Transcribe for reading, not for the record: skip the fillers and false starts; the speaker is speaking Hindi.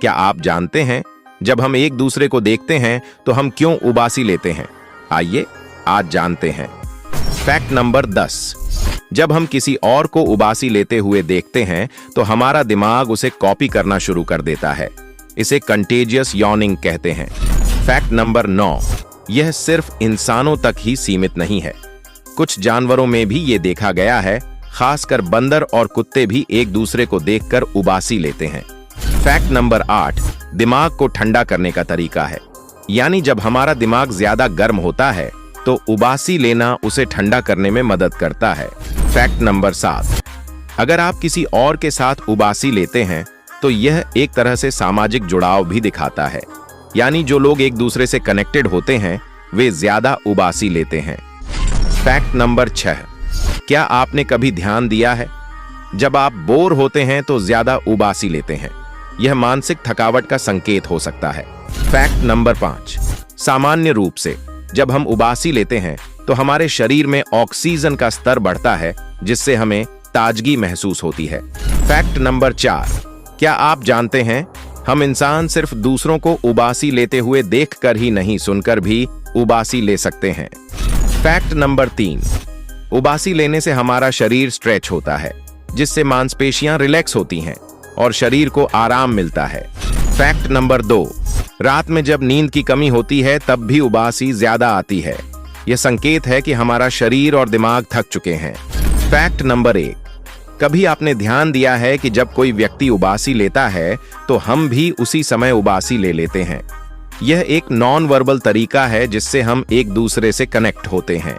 क्या आप जानते हैं जब हम एक दूसरे को देखते हैं तो हम क्यों उबासी लेते हैं? आइए आज जानते हैं। Fact number 10। जब हम किसी और को उबासी लेते हुए देखते हैं तो हमारा दिमाग उसे कॉपी करना शुरू कर देता है। इसे कंटेजियस यॉर्निंग कहते हैं। Fact number 9। यह सिर्फ इंसानों तक ही सीमित नहीं है, कुछ जानवरों में भी ये देखा गया है। खासकर बंदर और कुत्ते भी एक दूसरे को देखकर उबासी लेते हैं। Fact number 8। दिमाग को ठंडा करने का तरीका है, यानी जब हमारा दिमाग ज्यादा गर्म होता है तो उबासी लेना उसे ठंडा करने में मदद करता है। Fact number 7। अगर आप किसी और के साथ उबासी लेते हैं तो यह एक तरह से सामाजिक जुड़ाव भी दिखाता है, यानी जो लोग एक दूसरे से कनेक्टेड होते हैं वे ज्यादा उबासी लेते हैं। Fact number 6। क्या आपने कभी ध्यान दिया है जब आप बोर होते हैं तो ज्यादा उबासी लेते हैं? यह मानसिक थकावट का संकेत हो सकता है। Fact number 5। सामान्य रूप से जब हम उबासी लेते हैं तो हमारे शरीर में ऑक्सीजन का स्तर बढ़ता है, जिससे हमें ताजगी महसूस होती है। Fact number 4। क्या आप जानते हैं हम इंसान सिर्फ दूसरों को उबासी लेते हुए देखकर ही नहीं, सुनकर भी उबासी ले सकते हैं। Fact number 3। उबासी लेने से हमारा शरीर स्ट्रेच होता है, जिससे मांसपेशियां रिलैक्स होती हैं और शरीर को आराम मिलता है। Fact number 2। रात में जब नींद की कमी होती है तब भी उबासी ज्यादा आती है। यह संकेत है कि हमारा शरीर और दिमाग थक चुके हैं। Fact number 1। कभी आपने ध्यान दिया है कि जब कोई व्यक्ति उबासी लेता है तो हम भी उसी समय उबासी ले लेते हैं? यह एक नॉन वर्बल तरीका है जिससे हम एक दूसरे से कनेक्ट होते हैं।